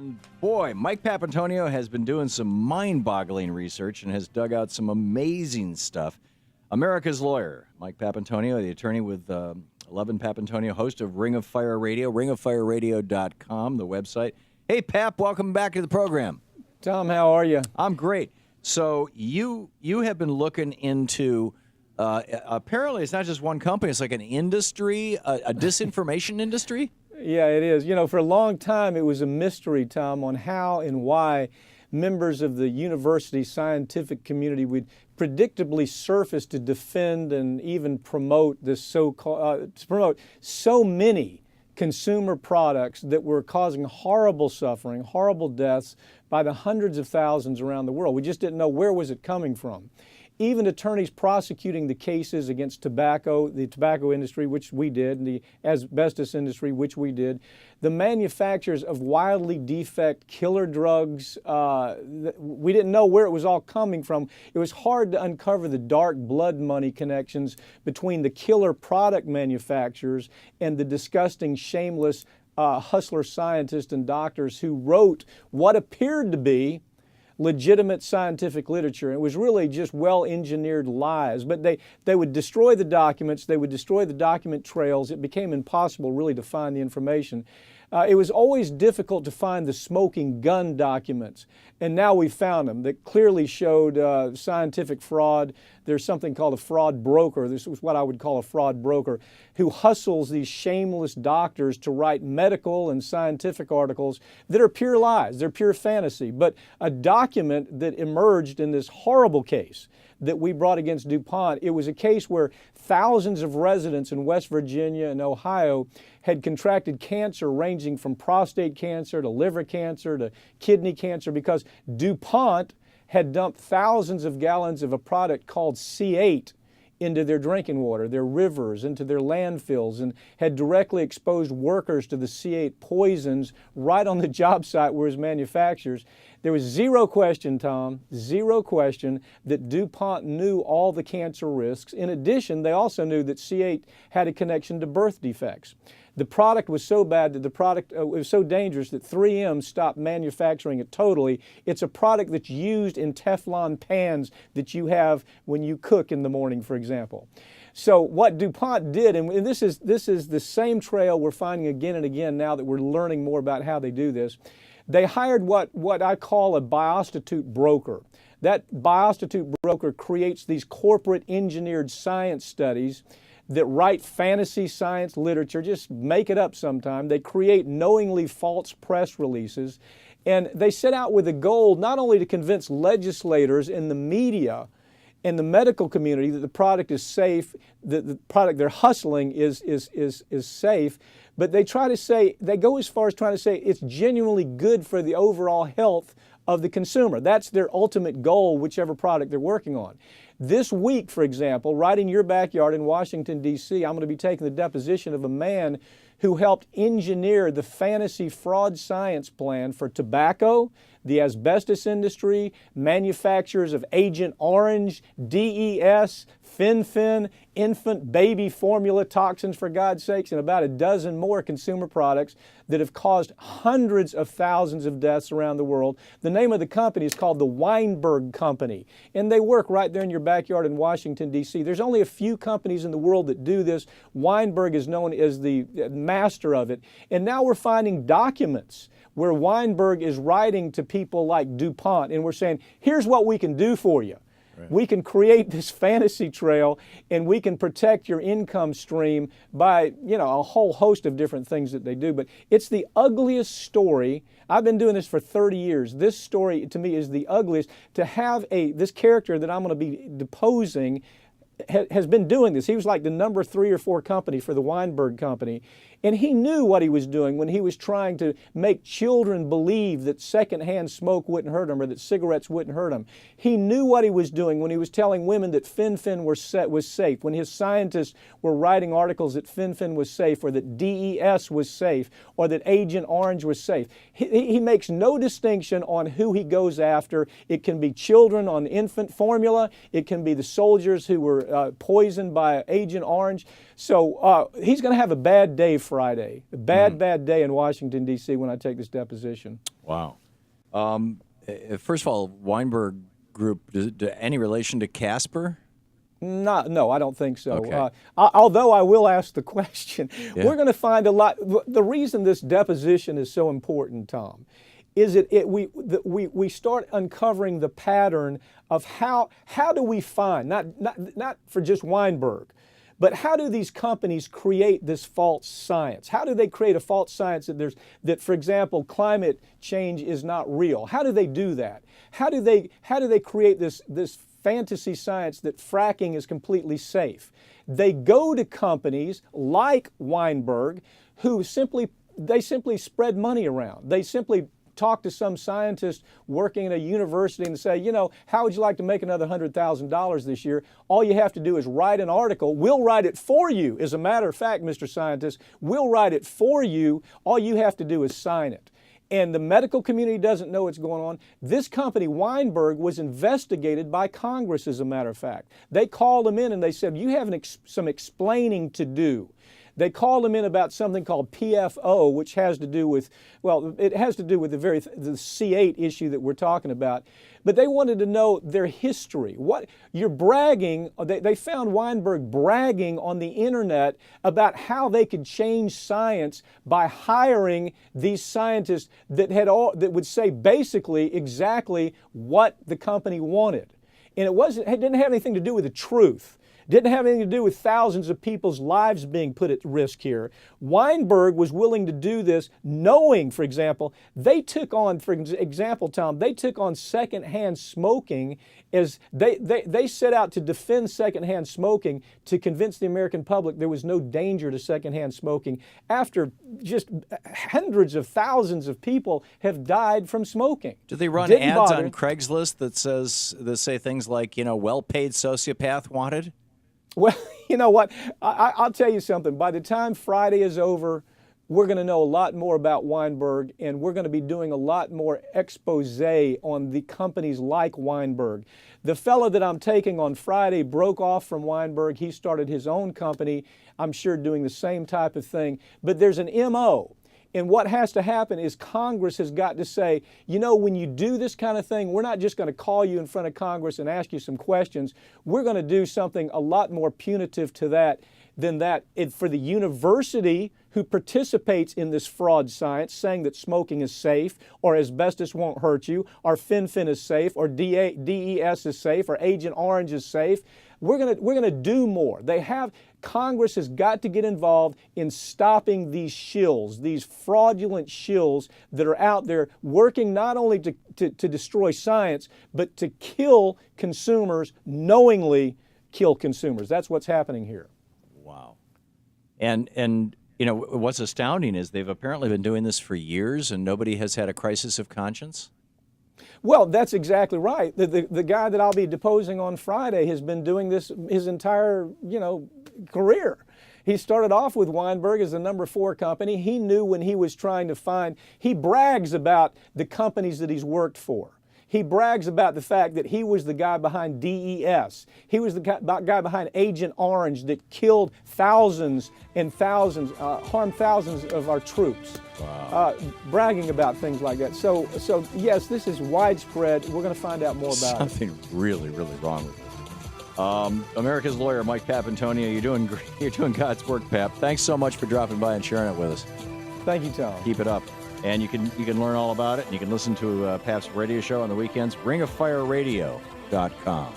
And boy, Mike Papantonio has been doing some mind-boggling research and has dug out some amazing stuff. America's Lawyer, Mike Papantonio, the attorney with Levin Papantonio, host of Ring of Fire Radio, ringofireradio.com, the website. Hey, Pap, welcome back to the program. Tom, how are you? I'm great. So you have been looking into, apparently it's not just one company, it's like an industry, a disinformation industry? Yeah, it is. You know, for a long time it was a mystery, Tom, on how and why members of the university scientific community would predictably surface to defend and even promote this so many consumer products that were causing horrible suffering, horrible deaths by the hundreds of thousands around the world. We just didn't know where was it coming from. Even attorneys prosecuting the cases against tobacco, the tobacco industry, which we did, and the asbestos industry, which we did, the manufacturers of wildly defect killer drugs, we didn't know where it was all coming from. It was hard to uncover the dark blood money connections between the killer product manufacturers and the disgusting, shameless hustler scientists and doctors who wrote what appeared to be legitimate scientific literature. It was really just well-engineered lies, but they would destroy the documents, they would destroy the document trails. It became impossible really to find the information. It was always difficult to find the smoking gun documents, and now we found them that clearly showed scientific fraud. There's something called a fraud broker. This was what I would call a fraud broker, who hustles these shameless doctors to write medical and scientific articles that are pure lies. They're pure fantasy. But a document that emerged in this horrible case that we brought against DuPont, it was a case where thousands of residents in West Virginia and Ohio had contracted cancer ranging from prostate cancer to liver cancer to kidney cancer because DuPont had dumped thousands of gallons of a product called C-8 into their drinking water, their rivers, into their landfills, and had directly exposed workers to the C-8 poisons right on the job site where it was manufactured. There was zero question, Tom, zero question that DuPont knew all the cancer risks. In addition, they also knew that C-8 had a connection to birth defects. The product was so bad that the product was so dangerous that 3M stopped manufacturing it totally. It's a product that's used in Teflon pans that you have when you cook in the morning, for example. So what DuPont did, and this is the same trail we're finding again and again now that we're learning more about how they do this, they hired what I call a biostitute broker. That biostitute broker creates these corporate engineered science studies that write fantasy science literature, just make it up sometime. They create knowingly false press releases, and they set out with a goal not only to convince legislators in the media and the medical community that the product is safe, that the product they're hustling is safe, but they go as far as trying to say it's genuinely good for the overall health of the consumer. That's their ultimate goal, whichever product they're working on. This week, for example, right in your backyard in Washington, D.C., I'm going to be taking the deposition of a man who helped engineer the fantasy fraud science plan for tobacco, the asbestos industry, manufacturers of Agent Orange, DES, Fen-Phen, infant baby formula toxins, for God's sakes, and about a dozen more consumer products that have caused hundreds of thousands of deaths around the world. The name of the company is called the Weinberg Company, and they work right there in your backyard in Washington, D.C. There's only a few companies in the world that do this. Weinberg is known as the master of it, and now we're finding documents where Weinberg is writing to people like DuPont, and we're saying, here's what we can do for you. Right. We can create this fantasy trail, and we can protect your income stream by, a whole host of different things that they do. But it's the ugliest story. I've been doing this for 30 years. This story, to me, is the ugliest. To have this character that I'm going to be deposing has been doing this. He was like the number 3 or 4 company for the Weinberg Company. And he knew what he was doing when he was trying to make children believe that secondhand smoke wouldn't hurt them or that cigarettes wouldn't hurt them. He knew what he was doing when he was telling women that Fen-Phen was safe, when his scientists were writing articles that Fen-Phen was safe or that DES was safe or that Agent Orange was safe. He makes no distinction on who he goes after. It can be children on infant formula. It can be the soldiers who were poisoned by Agent Orange. So he's going to have a bad day Friday, a bad day in Washington, D.C. when I take this deposition. Wow. First of all, Weinberg Group, any relation to Casper? No, I don't think so. Okay. Although I will ask the question, Yeah. we're going to find a lot. The reason this deposition is so important, Tom, is we start uncovering the pattern of how do we find, not for just Weinberg, but how do these companies create this false science? How do they create a false science that, for example, climate change is not real? How do they do that? How do they create this fantasy science that fracking is completely safe? They go to companies like Weinberg who simply spread money around. They simply talk to some scientist working at a university and say, how would you like to make another $100,000 this year? All you have to do is write an article. We'll write it for you. As a matter of fact, Mr. Scientist, we'll write it for you. All you have to do is sign it. And the medical community doesn't know what's going on. This company, Weinberg, was investigated by Congress, as a matter of fact. They called them in and they said, you have some explaining to do. They called them in about something called PFO, which has to do with, it has to do with the C-8 issue that we're talking about. But they wanted to know their history. You're bragging, they found Weinberg bragging on the internet about how they could change science by hiring these scientists that would say basically exactly what the company wanted. And it didn't have anything to do with the truth. Didn't have anything to do with thousands of people's lives being put at risk here. Weinberg was willing to do this knowing, for example, they took on secondhand smoking as they set out to defend secondhand smoking to convince the American public there was no danger to secondhand smoking after just hundreds of thousands of people have died from smoking. Do they run ads on Craigslist that say things like, well-paid sociopath wanted? Well, you know what? I'll tell you something. By the time Friday is over, we're going to know a lot more about Weinberg, and we're going to be doing a lot more expose on the companies like Weinberg. The fellow that I'm taking on Friday broke off from Weinberg. He started his own company, I'm sure doing the same type of thing. But there's an MO. And what has to happen is Congress has got to say, when you do this kind of thing, we're not just going to call you in front of Congress and ask you some questions. We're going to do something a lot more punitive to that than that. For the university who participates in this fraud science, saying that smoking is safe, or asbestos won't hurt you, or Fen-Phen is safe, or DES is safe, or Agent Orange is safe, we're going to do more. Congress has got to get involved in stopping these shills, these fraudulent shills that are out there working not only to destroy science, but to kill consumers, knowingly kill consumers. That's what's happening here. Wow. And what's astounding is they've apparently been doing this for years and nobody has had a crisis of conscience. Well, that's exactly right. The guy that I'll be deposing on Friday has been doing this his entire, career. He started off with Weinberg as the number 4 company. He knew when he was trying to he brags about the companies that he's worked for. He brags about the fact that he was the guy behind DES. He was the guy behind Agent Orange that killed thousands and thousands, harmed thousands of our troops. Wow. Bragging about things like that. So yes, this is widespread. We're going to find out more about it. Something really, really wrong with it. America's lawyer, Mike Papantonio, you're doing great. You're doing God's work, Pap. Thanks so much for dropping by and sharing it with us. Thank you, Tom. Keep it up. And you can learn all about it, and you can listen to Pap's radio show on the weekends, ringofireradio.com.